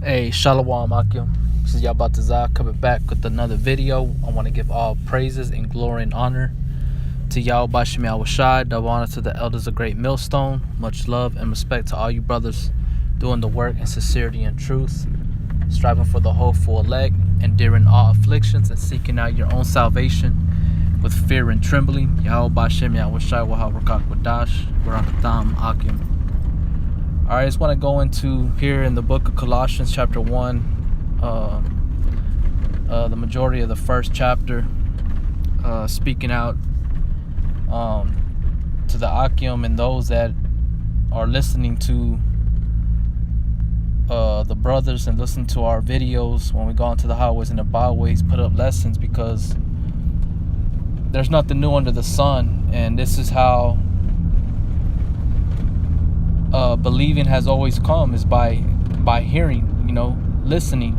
Hey, Shalom Akim. This is Yabatazah coming back with another video. I want to give all praises and glory and honor to Yahweh Shem Yahushai, double honor to the elders of Great Millstone. Much love and respect to all you brothers doing the work in sincerity and truth, striving for the hopeful elect, enduring all afflictions and seeking out your own salvation with fear and trembling. Yahweh Shem Yahushai Waharakak Wadash, Barakatam Akim. Alright, I just want to go into here in the book of Colossians chapter 1, the majority of the first chapter, speaking out to the Akim and those that are listening to the brothers and listen to our videos when we go into the highways and the byways, put up lessons, because there's nothing new under the sun, and this is how believing has always come, is by hearing, listening,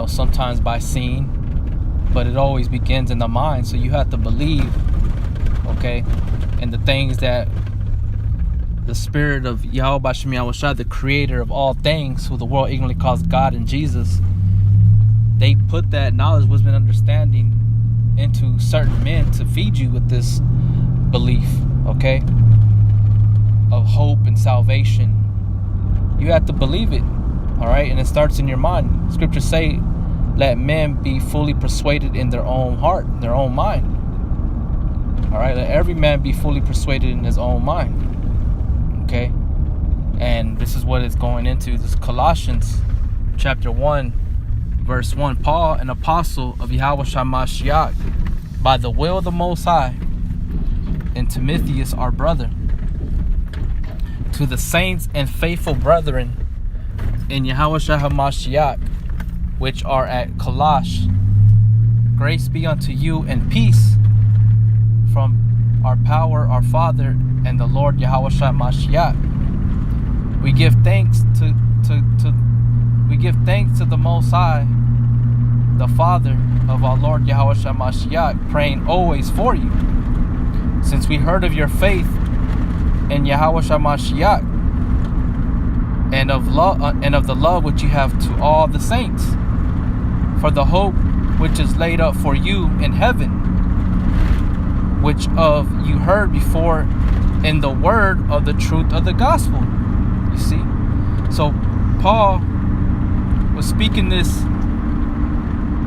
sometimes by seeing, but it always begins in the mind. So you have to believe, okay, and the things that the spirit of Yahweh Shem Yahushai, the creator of all things, who the world ignorantly calls God and Jesus, they put that knowledge, wisdom, and understanding into certain men to feed you with this belief, okay, of hope and salvation. You have to believe it, all right? And it starts in your mind. Scriptures say, let men be fully persuaded in their own heart, their own mind. All right, let every man be fully persuaded in his own mind. Okay, and this is what it's going into. This Colossians chapter 1, verse 1. Paul, an apostle of Yahweh Shamashiach, by the will of the Most High, and Timotheus, our brother, to the saints and faithful brethren in Yahweh HaMashiach, which are at Colosh, grace be unto you and peace from our power, our Father, and the Lord Yahweh HaMashiach. We give thanks to the Most High, the Father of our Lord Yahweh HaMashiach, praying always for you, since we heard of your faith in Yahweh HaMashiach, and of the love which you have to all the saints, for the hope which is laid up for you in heaven, which of you heard before in the word of the truth of the gospel. You see, so Paul was speaking this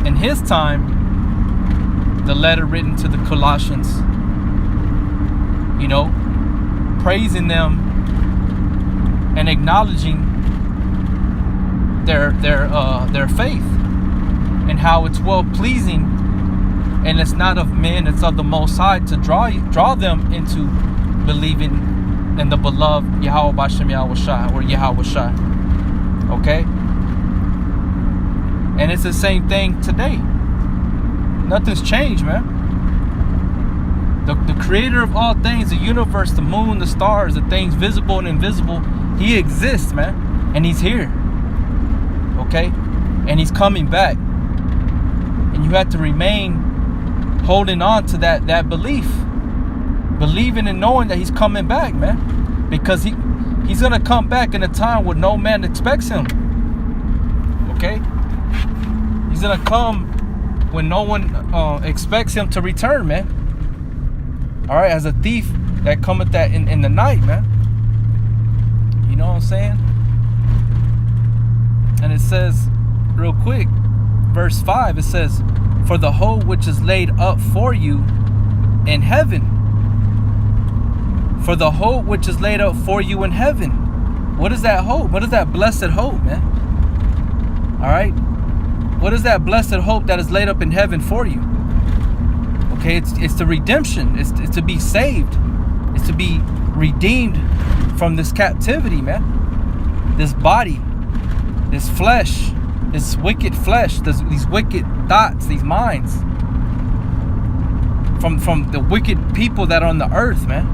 in his time, the letter written to the Colossians, praising them and acknowledging their faith and how it's well pleasing, and it's not of men, it's of the Most High, to draw them into believing in the beloved Yahweh Shem Yahushai, or Yahweh Shai. Okay, and it's the same thing today. Nothing's changed, man. The creator of all things, the universe, the moon, the stars, the things visible and invisible, he exists, man. And he's here. Okay? And he's coming back. And you have to remain holding on to that belief. Believing and knowing that he's coming back, man. Because he's going to come back in a time when no man expects him. Okay? He's going to come when no one expects him to return, man. All right, as a thief that cometh in the night, man. You know what I'm saying? And it says, real quick, verse 5, it says, for the hope which is laid up for you in heaven. For the hope which is laid up for you in heaven. What is that hope? What is that blessed hope, man? All right? What is that blessed hope that is laid up in heaven for you? Okay, it's the redemption. It's to be saved. It's to be redeemed from this captivity, man. This body, this flesh, this wicked flesh, these wicked thoughts, these minds, from the wicked people that are on the earth, man.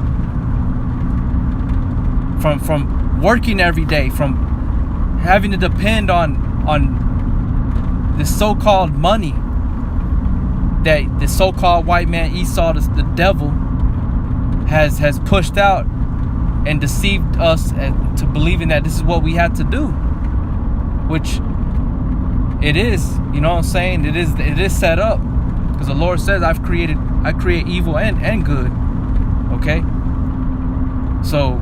From working every day, from having to depend on this so-called money that the so-called white man Esau, the devil, has pushed out and deceived us to believing that this is what we had to do. which it is, you know what I'm saying? It is set up. Because the Lord says I create evil and good. Okay? So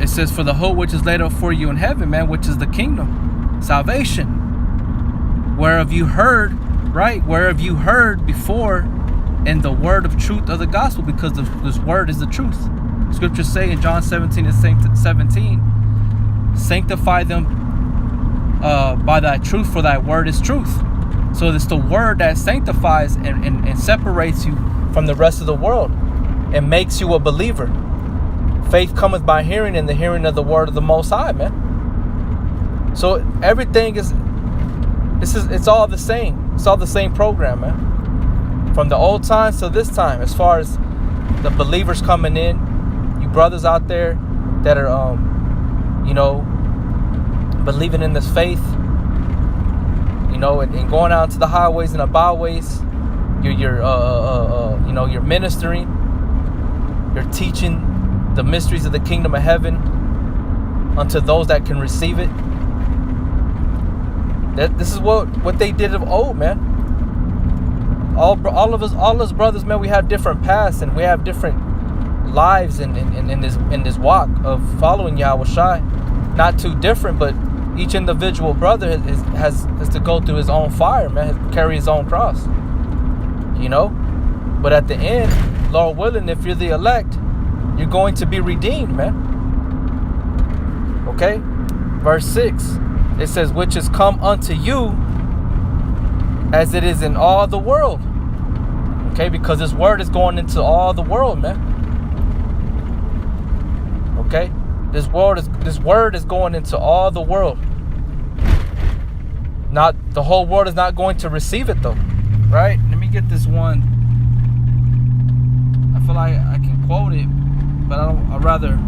it says, for the hope which is laid up for you in heaven, man, which is the kingdom, salvation, whereof you heard, right? Whereof you heard before in the word of truth of the gospel, because this word is the truth. Scriptures say in John 17 and 17, sanctify them by thy truth, for thy word is truth. So it's the word that sanctifies and separates you from the rest of the world and makes you a believer. Faith cometh by hearing, and the hearing of the word of the Most High, man. So everything it's all the same. It's all the same program, man. From the old times to this time, as far as the believers coming in, you brothers out there that are, believing in this faith, and going out to the highways and the byways, you're ministering, you're teaching the mysteries of the kingdom of heaven unto those that can receive it. This is what they did of old, man. All of us brothers, man, we have different paths and we have different lives in this walk of following Yahweh Shai. Not too different, but each individual brother has to go through his own fire, man, carry his own cross. But at the end, Lord willing, if you're the elect, you're going to be redeemed, man. Okay? Verse 6, it says, which is come unto you as it is in all the world. Okay? Because this word is going into all the world, man. Okay? This word is going into all the world. Not the whole world is not going to receive it, though. Right? Let me get this one. I feel like I can quote it, but I'd rather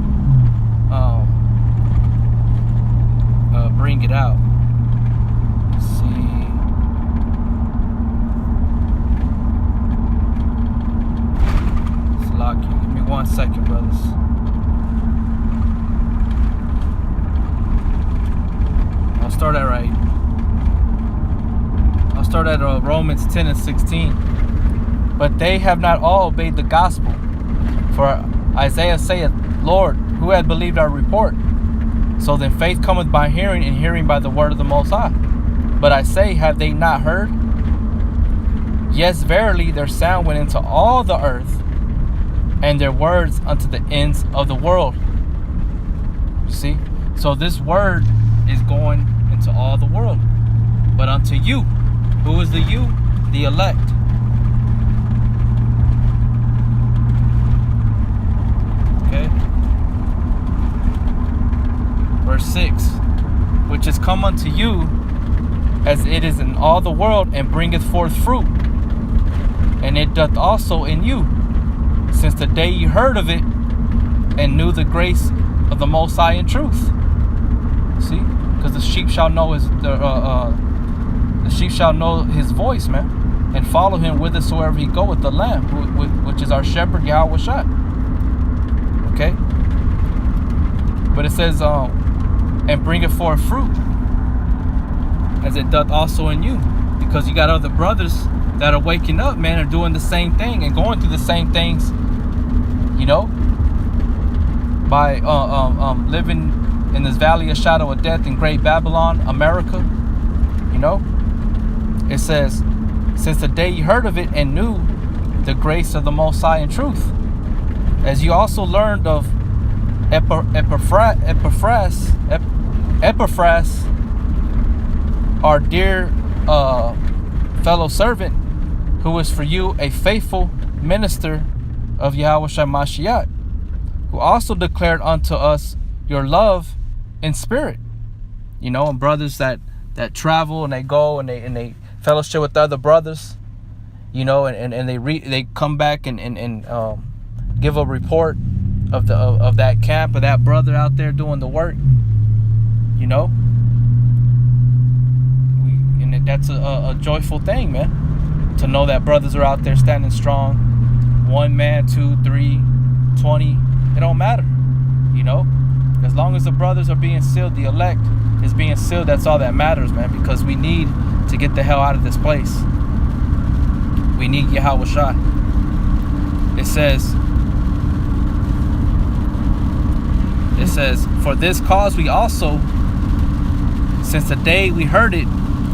bring it out. Let's see. It's locked. Give me 1 second, brothers. I'll start at Romans 10 and 16. But they have not all obeyed the gospel. For Isaiah saith, Lord, who hath believed our report? So then faith cometh by hearing, and hearing by the word of the Most High. But I say, have they not heard? Yes, verily, their sound went into all the earth, and their words unto the ends of the world. See? So this word is going into all the world. But unto you, who is the you? The elect. Okay? Verse 6, which is come unto you as it is in all the world, and bringeth forth fruit. And it doth also in you, since the day you heard of it, and knew the grace of the Most High in truth. See? Because the sheep shall know his voice, man, and follow him whithersoever he goeth, the Lamb, which is our shepherd, Yahweh Shai. Okay? But it says, and bringeth forth fruit, as it doth also in you. Because you got other brothers that are waking up, man, are doing the same thing and going through the same things, by living in this valley of shadow of death in great Babylon, America. It says, since the day you heard of it and knew the grace of the Most High in truth, as you also learned of Epaphras, our dear fellow servant, who is for you a faithful minister of Yahweh Shai Mashiach, who also declared unto us your love in spirit. And brothers that travel and they go and they fellowship with other brothers, and they come back and give a report of that camp, of that brother out there doing the work. And that's a joyful thing, man, to know that brothers are out there standing strong. 1 man, 2, 3, 20, it don't matter. As long as the brothers are being sealed, the elect is being sealed, that's all that matters, man, because we need to get the hell out of this place. We need Yahweh Shai. It says, for this cause we also, since the day we heard it,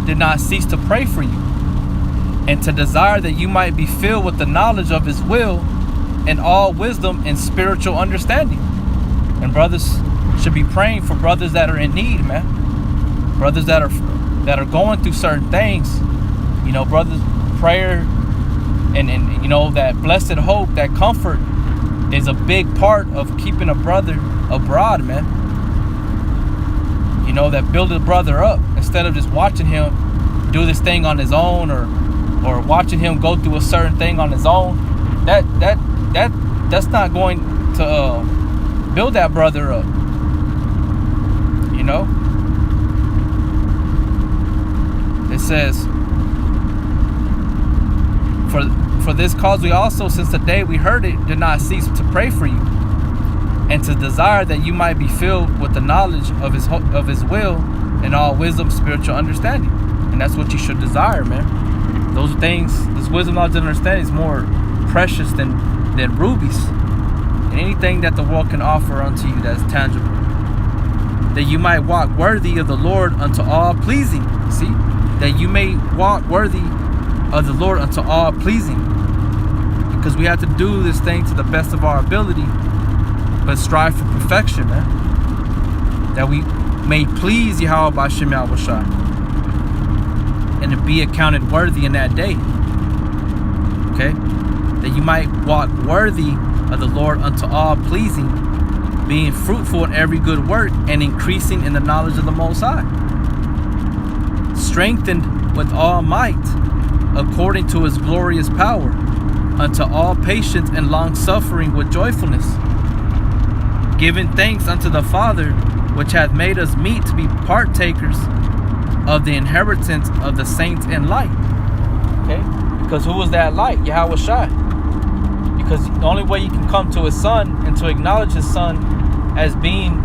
did not cease to pray for you, and to desire that you might be filled with the knowledge of his will and all wisdom and spiritual understanding. And brothers should be praying for brothers that are in need, man. Brothers that are going through certain things. You know, brothers, prayer and you know, that blessed hope, that comfort is a big part of keeping a brother abroad, man. You know, that build a brother up instead of just watching him do this thing on his own, or watching him go through a certain thing on his own. That's not going to build that brother up. You know, it says, for this cause we also, since the day we heard it, did not cease to pray for you, and to desire that you might be filled with the knowledge of his will and all wisdom, spiritual understanding. And that's what you should desire, man. Those things, this wisdom, knowledge, and understanding is more precious than rubies and anything that the world can offer unto you that is tangible. That you might walk worthy of the Lord unto all pleasing. See? That you may walk worthy of the Lord unto all pleasing. Because we have to do this thing to the best of our ability, but strive for perfection, man. That we may please Yahweh B'Shem Yahweh Shai, and to be accounted worthy in that day. Okay? That you might walk worthy of the Lord unto all pleasing, being fruitful in every good work and increasing in the knowledge of the Most High, strengthened with all might according to his glorious power, unto all patience and long suffering with joyfulness, giving thanks unto the Father, which hath made us meet to be partakers of the inheritance of the saints in light. Okay? Because who is that light? Yahweh Shai. Because the only way you can come to his son and to acknowledge his son as being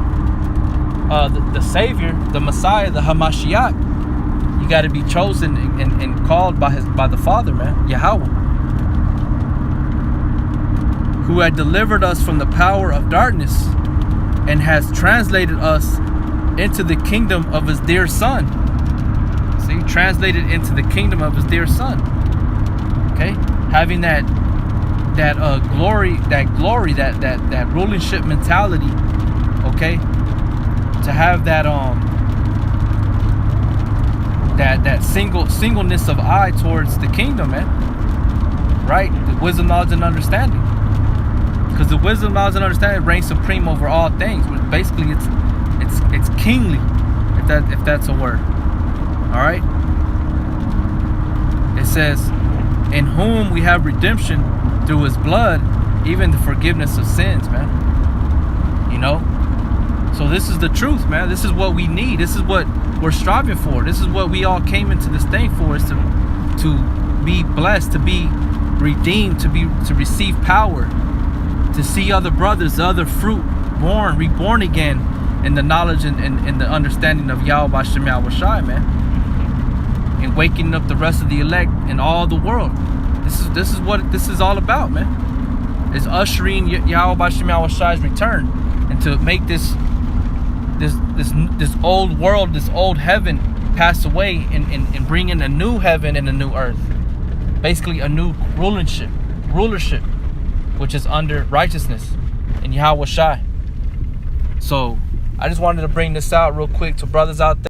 the Savior, the Messiah, the Hamashiach, you got to be chosen and called by the Father, man, Yahweh, who had delivered us from the power of darkness and has translated us into the kingdom of his dear Son. See, translated into the kingdom of his dear Son. Okay, having that glory, that rulership mentality. Okay, to have that that singleness of eye towards the kingdom, man. Right, the wisdom, knowledge, and understanding. Because the wisdom, knowledge, and understanding reigns supreme over all things. Which basically, it's kingly, if that's a word. All right. It says, in whom we have redemption through his blood, even the forgiveness of sins, man. You know? So this is the truth, man. This is what we need. This is what we're striving for. This is what we all came into this thing for, is to be blessed, to be redeemed, to receive power, to see other brothers, the other fruit reborn again in the knowledge and the understanding of Yahweh B'Shem Yahweh Shai, man. And waking up the rest of the elect in all the world. This is what this is all about, man. It's ushering Yahweh B'Shem Yahweh Shai's return, and to make this old world, this old heaven pass away, and bring in a new heaven and a new earth. Basically a new rulership, which is under righteousness in Yahweh Shai. So I just wanted to bring this out real quick to brothers out there.